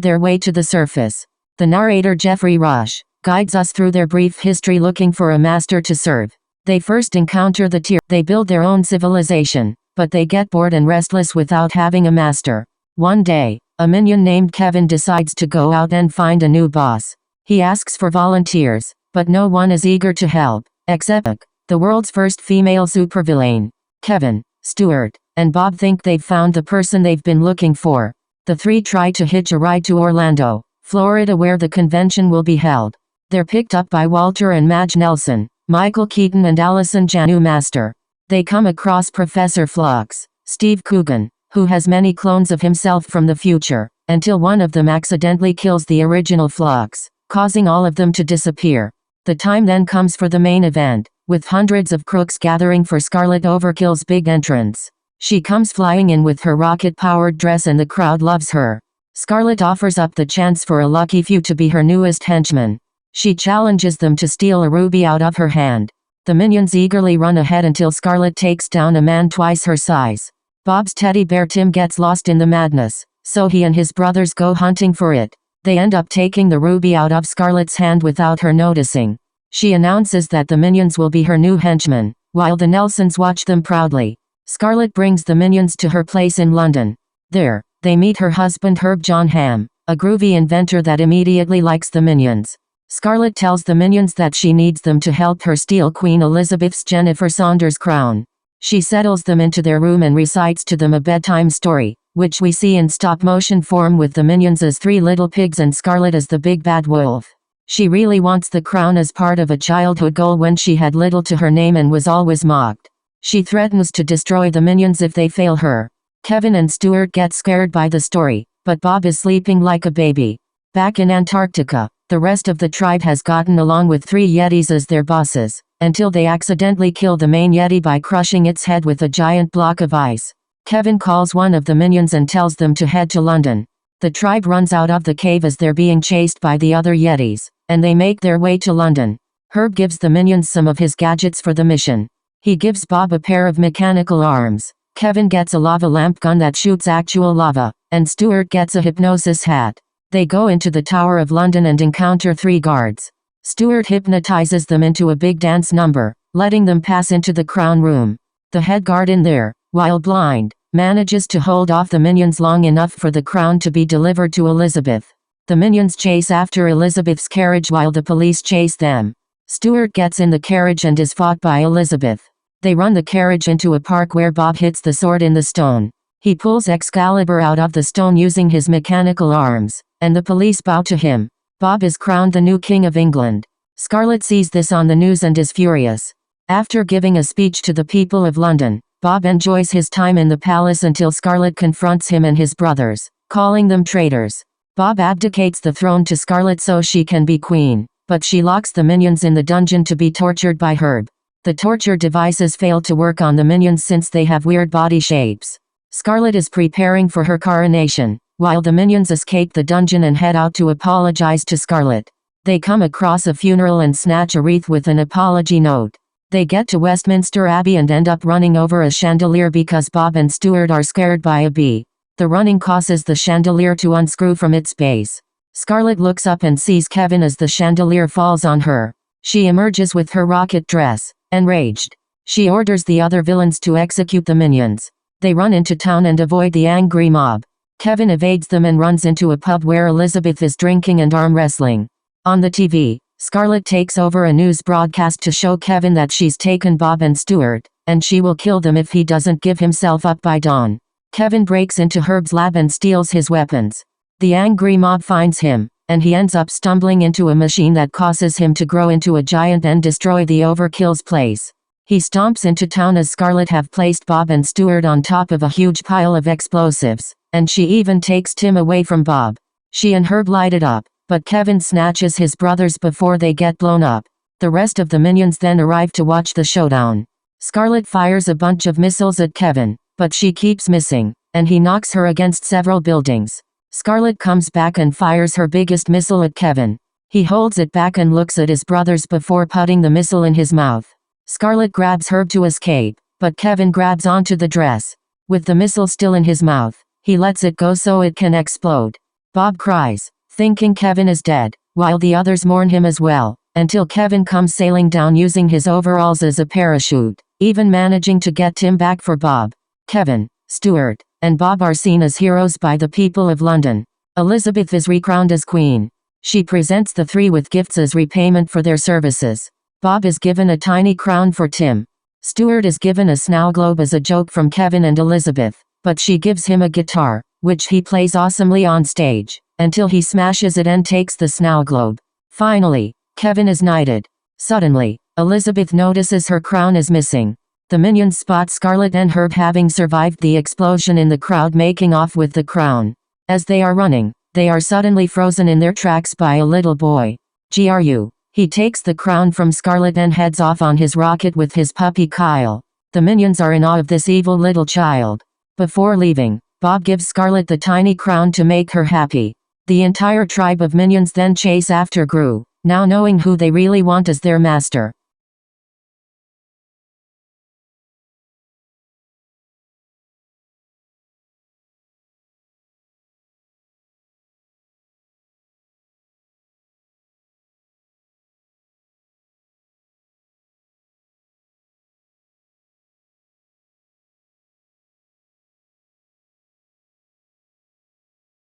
their way to the surface. The narrator Jeffrey Rush guides us through their brief history looking for a master to serve. They first encounter the Tier. They build their own civilization, but they get bored and restless without having a master. One day, a minion named Kevin decides to go out and find a new boss. He asks for volunteers, but no one is eager to help, except the world's first female supervillain. Kevin, Stuart, and Bob think they've found the person they've been looking for. The three try to hitch a ride to Orlando, Florida, where the convention will be held. They're picked up by Walter and Madge Nelson, Michael Keaton and Allison Janney Master. They come across Professor Flux, Steve Coogan, who has many clones of himself from the future, until one of them accidentally kills the original Flux, causing all of them to disappear. The time then comes for the main event, with hundreds of crooks gathering for Scarlet Overkill's big entrance. She comes flying in with her rocket-powered dress and the crowd loves her. Scarlet offers up the chance for a lucky few to be her newest henchmen. She challenges them to steal a ruby out of her hand. The minions eagerly run ahead until Scarlet takes down a man twice her size. Bob's teddy bear Tim gets lost in the madness, so he and his brothers go hunting for it. They end up taking the ruby out of Scarlet's hand without her noticing. She announces that the minions will be her new henchmen, while the Nelsons watch them proudly. Scarlet brings the minions to her place in London. There, they meet her husband Herb John Hamm, a groovy inventor that immediately likes the minions. Scarlet tells the minions that she needs them to help her steal Queen Elizabeth's Jennifer Saunders crown. She settles them into their room and recites to them a bedtime story, which we see in stop-motion form with the minions as three little pigs and Scarlet as the big bad wolf. She really wants the crown as part of a childhood goal when she had little to her name and was always mocked. She threatens to destroy the minions if they fail her. Kevin and Stuart get scared by the story, but Bob is sleeping like a baby. Back in Antarctica, the rest of the tribe has gotten along with three Yetis as their bosses, until they accidentally kill the main Yeti by crushing its head with a giant block of ice. Kevin calls one of the minions and tells them to head to London. The tribe runs out of the cave as they're being chased by the other Yetis, and they make their way to London. Herb gives the minions some of his gadgets for the mission. He gives Bob a pair of mechanical arms. Kevin gets a lava lamp gun that shoots actual lava, and Stuart gets a hypnosis hat. They go into the Tower of London and encounter three guards. Stuart hypnotizes them into a big dance number, letting them pass into the crown room. The head guard in there, while blind, manages to hold off the minions long enough for the crown to be delivered to Elizabeth. The minions chase after Elizabeth's carriage while the police chase them. Stuart gets in the carriage and is fought by Elizabeth. They run the carriage into a park where Bob hits the sword in the stone. He pulls Excalibur out of the stone using his mechanical arms, and the police bow to him. Bob is crowned the new King of England. Scarlet sees this on the news and is furious. After giving a speech to the people of London, Bob enjoys his time in the palace until Scarlet confronts him and his brothers, calling them traitors. Bob abdicates the throne to Scarlet so she can be queen, but she locks the minions in the dungeon to be tortured by Herb. The torture devices fail to work on the minions since they have weird body shapes. Scarlet is preparing for her coronation, while the minions escape the dungeon and head out to apologize to Scarlet. They come across a funeral and snatch a wreath with an apology note. They get to Westminster Abbey and end up running over a chandelier because Bob and Stuart are scared by a bee. The running causes the chandelier to unscrew from its base. Scarlet looks up and sees Kevin as the chandelier falls on her. She emerges with her rocket dress. Enraged, she orders the other villains to execute the minions. They run into town and avoid the angry mob. Kevin evades them and runs into a pub where Elizabeth is drinking and arm wrestling. On the TV, Scarlet takes over a news broadcast to show Kevin that she's taken Bob and Stuart, and she will kill them if he doesn't give himself up by dawn. Kevin breaks into Herb's lab and steals his weapons. The angry mob finds him, and he ends up stumbling into a machine that causes him to grow into a giant and destroy the Overkill's place. He stomps into town as Scarlet have placed Bob and Stuart on top of a huge pile of explosives, and she even takes Tim away from Bob. She and Herb light it up, but Kevin snatches his brothers before they get blown up. The rest of the minions then arrive to watch the showdown. Scarlet fires a bunch of missiles at Kevin, but she keeps missing, and he knocks her against several buildings. Scarlet comes back and fires her biggest missile at Kevin. He holds it back and looks at his brothers before putting the missile in his mouth. Scarlet grabs Herb to escape, but Kevin grabs onto the dress. With the missile still in his mouth, he lets it go so it can explode. Bob cries, thinking Kevin is dead, while the others mourn him as well, until Kevin comes sailing down using his overalls as a parachute, even managing to get Tim back for Bob. Kevin, Stuart, and Bob are seen as heroes by the people of London. Elizabeth is recrowned as queen. She presents the three with gifts as repayment for their services. Bob is given a tiny crown for Tim. Stuart is given a snow globe as a joke from Kevin and Elizabeth, but she gives him a guitar, which he plays awesomely on stage, until he smashes it and takes the snow globe. Finally, Kevin is knighted. Suddenly, Elizabeth notices her crown is missing. The minions spot Scarlet and Herb having survived the explosion in the crowd making off with the crown. As they are running, they are suddenly frozen in their tracks by a little boy. Gru. He takes the crown from Scarlet and heads off on his rocket with his puppy Kyle. The minions are in awe of this evil little child. Before leaving, Bob gives Scarlet the tiny crown to make her happy. The entire tribe of minions then chase after Gru, now knowing who they really want as their master.